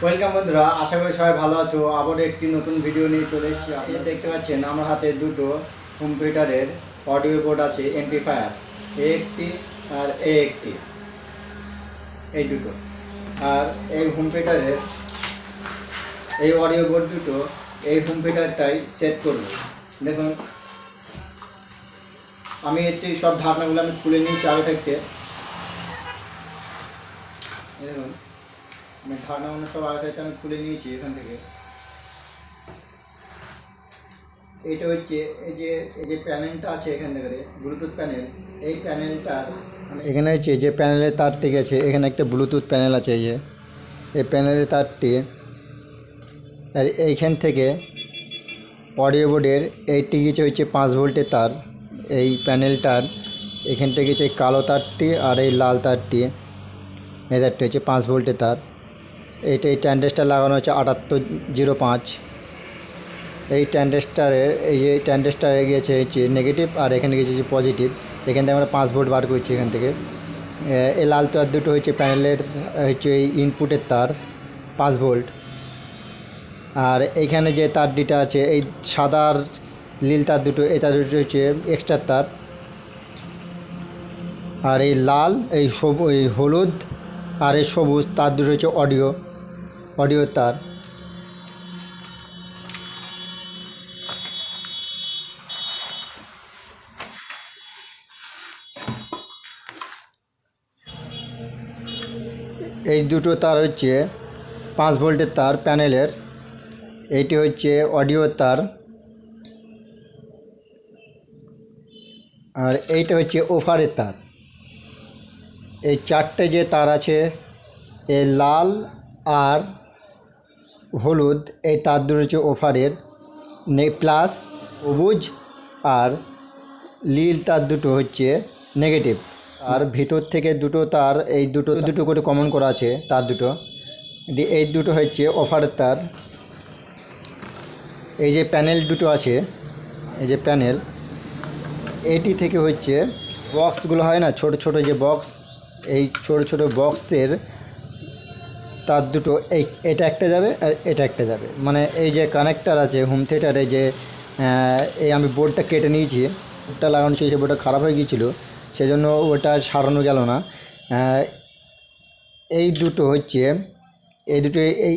Welcome বন্ধুরা, আশা করি সবাই ভালো আছো। আবার একটি নতুন ভিডিও নিয়ে চলে এসেছি। আপনি দেখতে পাচ্ছেন আমার হাতে দুটো হোম থিয়েটারের অডিও বোর্ড আছে, এমপ্লিফায়ার এ একটি আর এ একটি, এই দুটো। আর এই হোম থিয়েটারের এই অডিও বোর্ড দুটো এই হোম থিয়েটারটাই সেট করব। দেখুন, আমি একটি সব ঢাকনাগুলো আমি খুলে নিয়েছি আগে থাকতে। দেখুন, আমি ঢাকনাগুলো সব আগে থাকতে আমি খুলে নিয়েছি এখান থেকে। এটা হচ্ছে এই যে প্যানেলটা আছে এখান থেকে, ব্লুটুথ প্যানেল। এই প্যানেলটার এখানে হচ্ছে যে প্যানেলের তারটি গেছে, এখানে একটা ব্লুটুথ প্যানেল আছে। এই প্যানেলের তারটি আর এইখান থেকে অডিও বোর্ডের এইটি গেছে হচ্ছে 5 ভোল্টের তার। এই প্যানেলটার এখান থেকে গেছে কালো তারটি, আর এই লাল তারটি, এই তারটি হচ্ছে 5 ভোল্টের তার। এই ট্যান্ডেস্টার লাগানো হচ্ছে 7805। এই ট্যান্ডেস্টারে ট্যান্ডেস্টারে গিয়েছে হচ্ছে নেগেটিভ, আর এখানে গিয়েছে হচ্ছে পজিটিভ। এখান থেকে আমরা 5 ভোল্ট বার করছি এখান থেকে। এই লাল তার দুটো হচ্ছে প্যানেলের হচ্ছে এই ইনপুটের তার 5 ভোল্ট। আর এইখানে যে তার দুটো আছে, এই সাদা আর নীল তার দুটো, এই তার দুটো হচ্ছে এক্সট্রা তার। আর এই লাল, এই হলুদ আর এই সবুজ তার দুটো হচ্ছে অডিও তার। এই দুটো তার হচ্ছে 5 ভোল্টের তার প্যানেলের। এইটি হচ্ছে অডিও তার, আর এইটা হচ্ছে ওভারের তার। এই চারটে যে তার আছে, এই লাল আর হলুদ এই তার দুটো হচ্ছে ওভারের, প্লাস সবুজ আর নীল তার দুটো হচ্ছে নেগেটিভ। আর ভিতর থেকে দুটো তার, এই দুটো দুটো করে কমন করা আছে তার দুটো দিয়ে, এই দুটো হচ্ছে ওভারের তার। এই যে প্যানেল দুটো আছে, এই যে প্যানেল, এইটি থেকে হচ্ছে বক্সগুলো হয় না, ছোট ছোট যে বক্স, এই ছোট ছোট বক্সের তার দুটো এটা একটা যাবে আর এটা একটা যাবে। মানে এই যে কানেক্টার আছে হোম থিয়েটারে, যে এই আমি বোর্ডটা কেটে নিয়েছি, বোর্ডটা লাগানো ছিল, সেই বোর্ডটা খারাপ হয়ে গিয়েছিলো, সেজন্য ওটা সারানো গেল না। এই দুটো হচ্ছে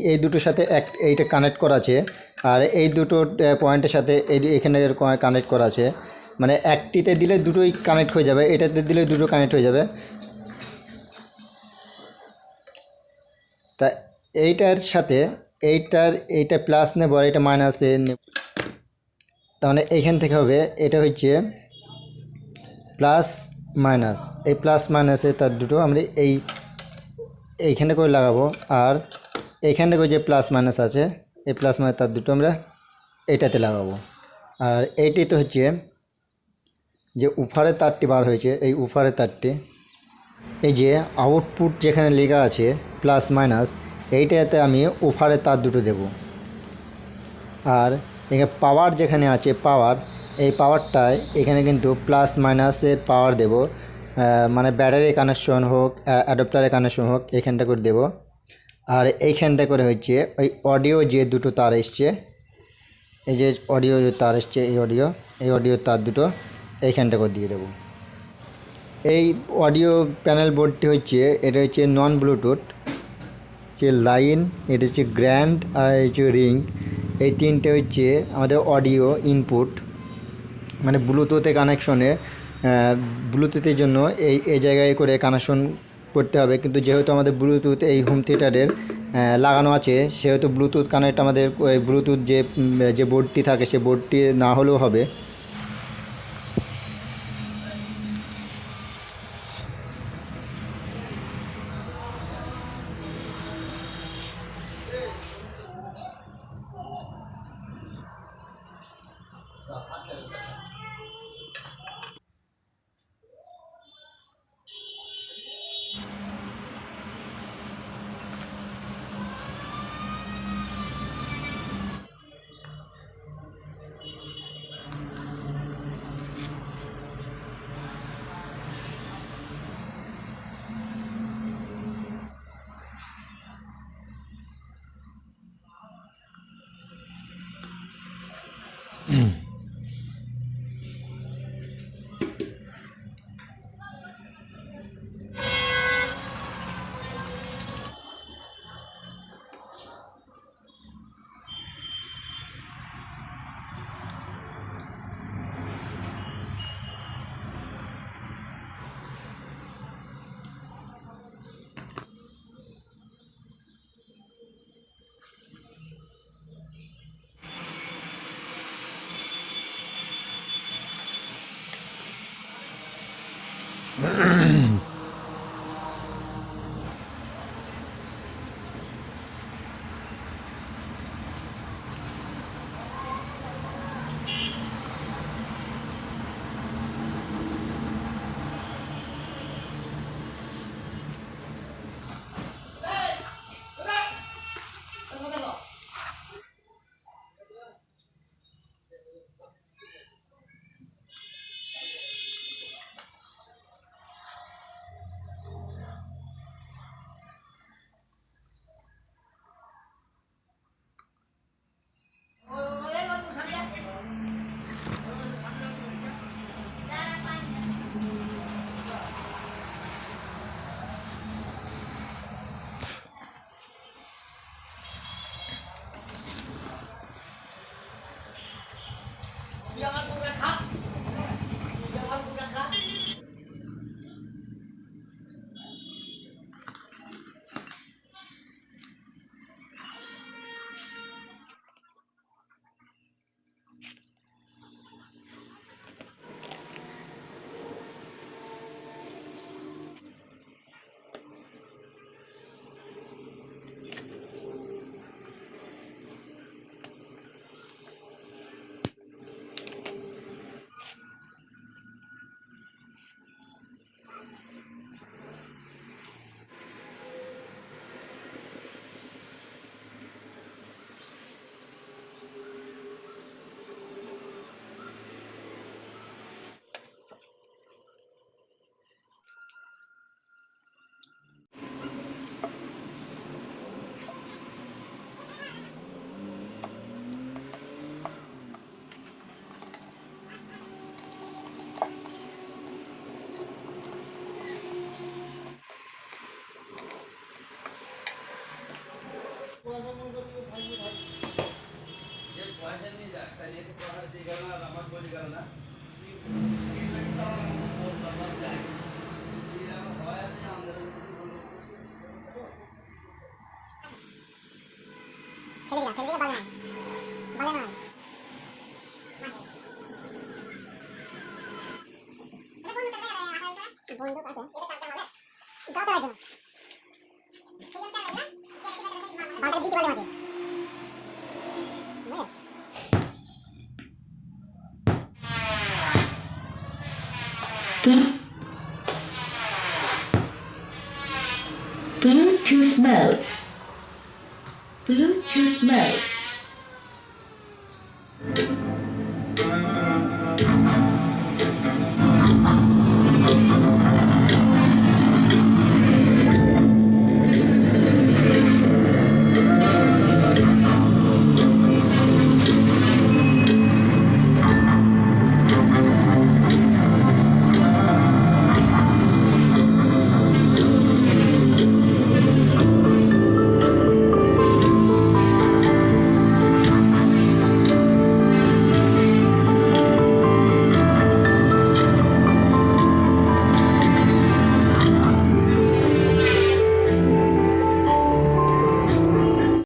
এই দুটোর সাথে এইটা কানেক্ট করা আছে, আর এই দুটো পয়েন্টের সাথে এখানে কানেক্ট করা আছে। মানে একটিতে দিলে দুটোই কানেক্ট হয়ে যাবে, এটাতে দিলে দুটো কানেক্ট হয়ে যাবে। তা এইটার সাথে এইটা প্লাস নেব আর এটা মাইনাসে নেব। তার মানে এইখান থেকে হবে, এটা হচ্ছে প্লাস মাইনাস, এই প্লাস মাইনাসে তার দুটো আমরা এইখানে করে লাগাবো। আর এইখানে করে যে প্লাস মাইনাস আছে, এই প্লাস মাইনাস তার দুটো আমরা এইটাতে লাগাবো। আর এইটি তো হচ্ছে যে উফারের তারটি বার হয়েছে, এই উফারের তারটি, এই যে আউটপুট যেখানে লেখা আছে প্লাস মাইনাস, এইটাতে আমি উফারের তার দুটো দেব। আর এখানে পাওয়ার যেখানে আছে পাওয়ার, এই পাওয়ারটায় এখানে কিন্তু প্লাস মাইনাসের পাওয়ার দেব। মানে ব্যাটারি কানেকশন হোক, অ্যাডাপ্টারের কানেকশন হোক, এইখানটা করে দেব। আর এইখানটা করে হচ্ছে ওই অডিও যে দুটো তার এসছে, এই যে অডিও তার এসছে, এই অডিও তার দুটো এইখানটা করে দিয়ে দেবো। এই অডিও প্যানেল বোর্ডটি হচ্ছে, এটা হচ্ছে নন ব্লুটুথ, যে লাইন, এটা হচ্ছে গ্র্যান্ড, আর হচ্ছে রিং। এই তিনটে হচ্ছে আমাদের অডিও ইনপুট, মানে ব্লুটুথে কানেকশনে, ব্লুটুথের জন্য এই জায়গায় করে কানেকশন করতে হবে। কিন্তু যেহেতু আমাদের ব্লুটুথ এই হোম থিয়েটারের লাগানো আছে, সেহেতু ব্লুটুথ কানেক্ট আমাদের ওই ব্লুটুথ যে বোর্ডটি থাকে, সে বোর্ডটি না হলেও হবে। ফেলে দিলাম বালে নয় বন্দুক আছে গাতার জন্য বালটা দিতে পারলে মাঝে Bluetooth mode. Bluetooth mode.